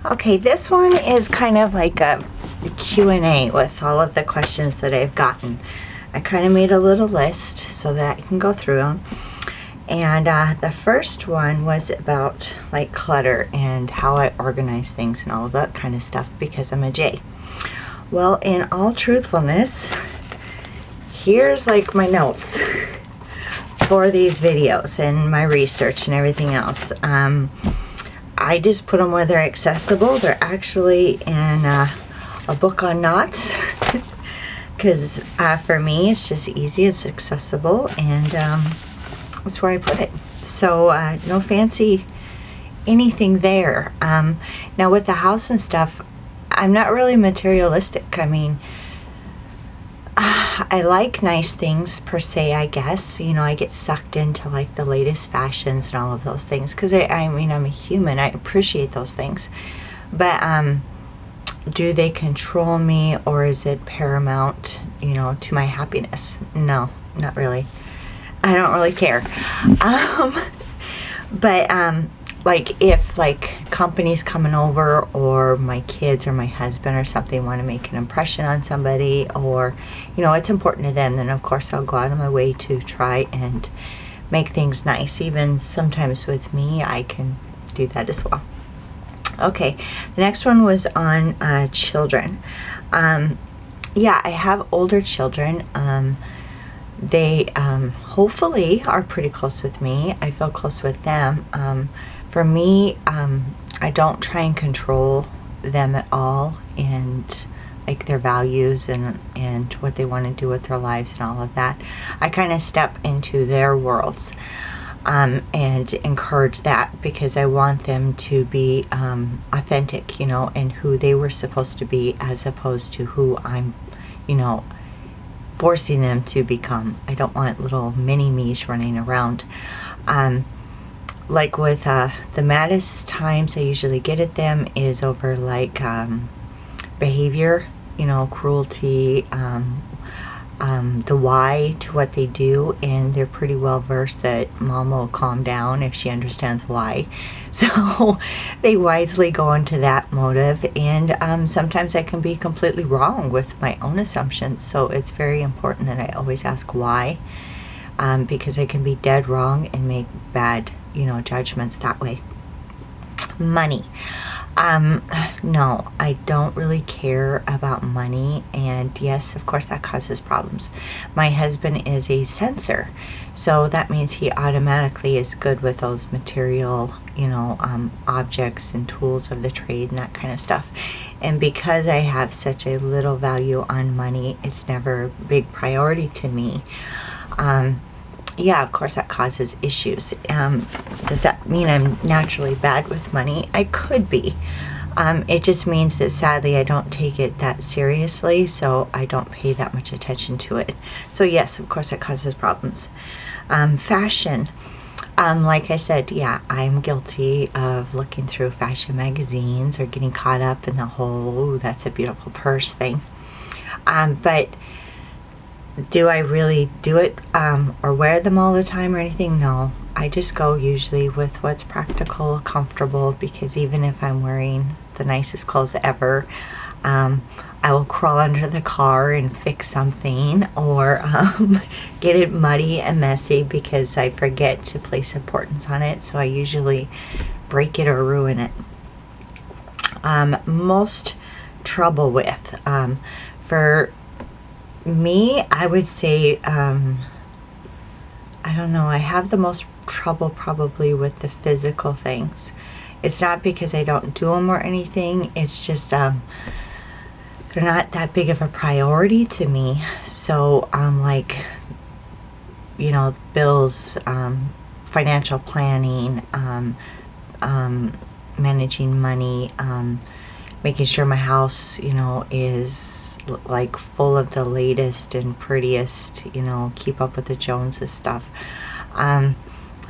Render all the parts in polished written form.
Okay, this one is kind of like a Q&A with all of the questions that I've gotten. I kind of made a little list so that I can go through them. And the first one was about like clutter and how I organize things and all of that kind of stuff because I'm a J. Well, in all truthfulness, here's like my notes for these videos and my research and everything else. I just put them where they're accessible. They're actually in a book on knots because for me it's just easy, it's accessible, and that's where I put it. So no fancy anything there. Now with the house and stuff, I'm not really materialistic. I mean, I like nice things per se, I guess. You know, I get sucked into like the latest fashions and all of those things because I mean, I'm a human. I appreciate those things. But do they control me, or is it paramount, you know, to my happiness? No, not really. I don't really care. Like if like company's coming over, or my kids or my husband or something want to make an impression on somebody, or you know, it's important to them, then of course I'll go out of my way to try and make things nice. Even sometimes with me, I can do that as well. Okay, the next one was on children. Yeah, I have older children. They hopefully are pretty close with me. I feel close with them. For me, I don't try and control them at all, and like their values and what they want to do with their lives and all of that. I kind of step into their worlds and encourage that, because I want them to be authentic, you know, and who they were supposed to be, as opposed to who I'm, you know, forcing them to become. I don't want little mini-me's running around. Like with the maddest times I usually get at them is over like behavior, you know, cruelty, the why to what they do, and they're pretty well versed that mom will calm down if she understands why. So they wisely go into that motive, and sometimes I can be completely wrong with my own assumptions, so it's very important that I always ask why, because I can be dead wrong and make bad, you know, judgments that way. Money. No, I don't really care about money, and yes, of course that causes problems. My husband is a censor, so that means he automatically is good with those material, you know, objects and tools of the trade and that kind of stuff. And because I have such a little value on money, it's never a big priority to me. Yeah, of course that causes issues. Does that mean I'm naturally bad with money? I could be. It just means that sadly I don't take it that seriously, so I don't pay that much attention to it. So yes, of course it causes problems. Fashion. Like I said, yeah, I'm guilty of looking through fashion magazines or getting caught up in the whole, "ooh, that's a beautiful purse" thing. But do I really do it or wear them all the time or anything? No. I just go usually with what's practical, comfortable, because even if I'm wearing the nicest clothes ever, I will crawl under the car and fix something, or get it muddy and messy because I forget to place importance on it, so I usually break it or ruin it. Most trouble with, for me, I would say, I don't know, I have the most trouble probably with the physical things. It's not because I don't do them or anything, it's just they're not that big of a priority to me. So like, you know, bills, financial planning, managing money, making sure my house, you know, is like full of the latest and prettiest, you know, keep up with the Joneses stuff.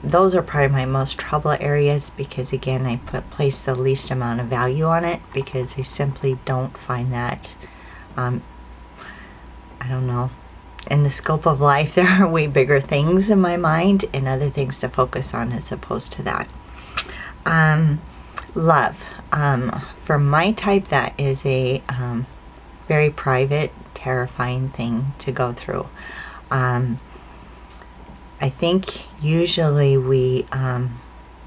Those are probably my most trouble areas, because again, I place the least amount of value on it, because I simply don't find that, I don't know, in the scope of life there are way bigger things in my mind and other things to focus on as opposed to that. Love. For my type, that is a very private, terrifying thing to go through. I think usually we are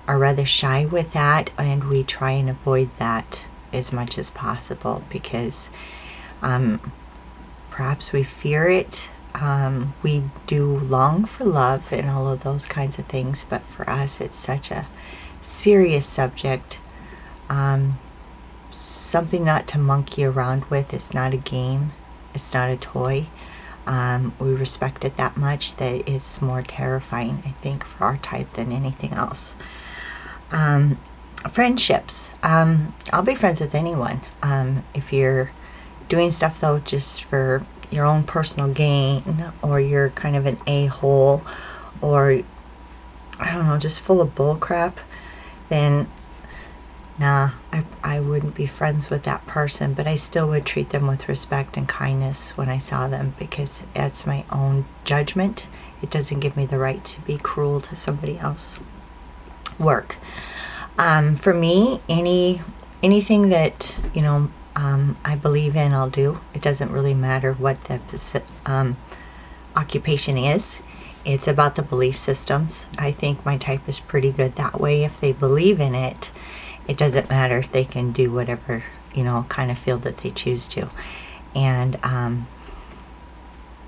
rather shy with that, and we try and avoid that as much as possible because perhaps we fear it. We do long for love and all of those kinds of things, but for us it's such a serious subject, something not to monkey around with. It's not a game, it's not a toy. We respect it that much that it's more terrifying, I think, for our type than anything else. Friendships. I'll be friends with anyone. If you're doing stuff though just for your own personal gain, or you're kind of an a-hole, or I don't know, just full of bull crap, then nah, I wouldn't be friends with that person, but I still would treat them with respect and kindness when I saw them, because that's my own judgment. It doesn't give me the right to be cruel to somebody else. Work. For me, anything that, you know, I believe in, I'll do. It doesn't really matter what the occupation is. It's about the belief systems. I think my type is pretty good that way. If they believe in it, it doesn't matter if they can do whatever, you know, kind of field that they choose to. And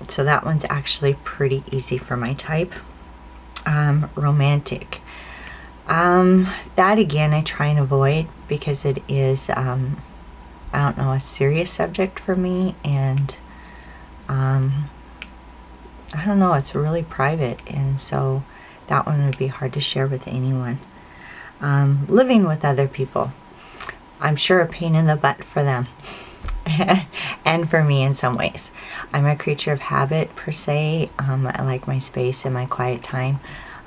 so that one's actually pretty easy for my type. Romantic. That again I try and avoid because it is, I don't know, a serious subject for me, and I don't know, it's really private, and so that one would be hard to share with anyone. Living with other people, I'm sure a pain in the butt for them and for me in some ways. I'm a creature of habit per se. I like my space and my quiet time.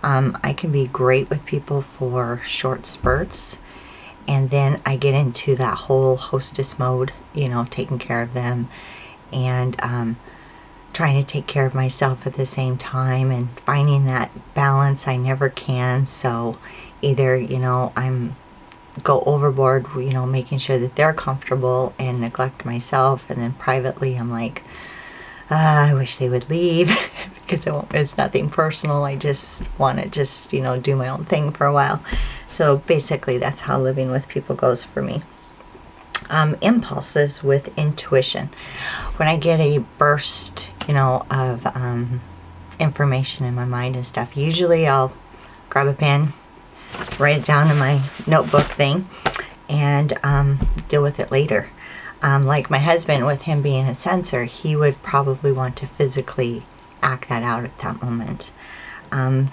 I can be great with people for short spurts, and then I get into that whole hostess mode, you know, taking care of them and trying to take care of myself at the same time, and finding that balance. I never can. So either, you know, I'm go overboard, you know, making sure that they're comfortable and neglect myself, and then privately I'm like, I wish they would leave because it's nothing personal. I just want to just, you know, do my own thing for a while. So basically that's how living with people goes for me. Impulses with intuition. When I get a burst, you know, of information in my mind and stuff, usually I'll grab a pen, write it down in my notebook thing, and deal with it later. Like my husband, with him being a sensor, he would probably want to physically act that out at that moment.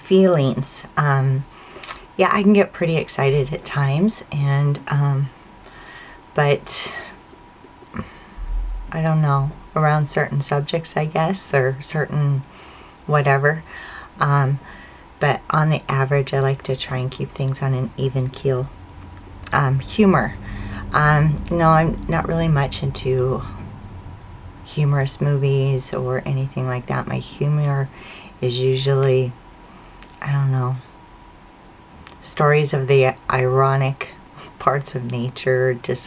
Feelings. Yeah, I can get pretty excited at times, and but I don't know, around certain subjects, I guess, or certain whatever. But on the average, I like to try and keep things on an even keel. Humor. No, I'm not really much into humorous movies or anything like that. My humor is usually, I don't know, stories of the ironic parts of nature, just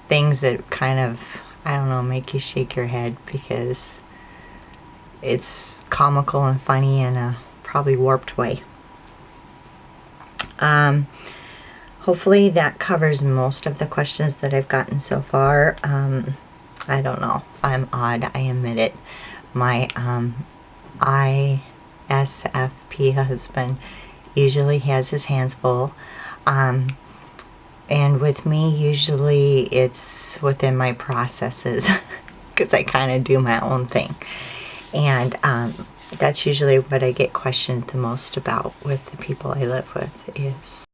things that kind of, I don't know, make you shake your head because it's comical and funny in a probably warped way. Hopefully that covers most of the questions that I've gotten so far. I don't know. I'm odd. I admit it. My ISFP husband usually has his hands full. And with me, usually it's within my processes because I kind of do my own thing. And that's usually what I get questioned the most about with the people I live with, is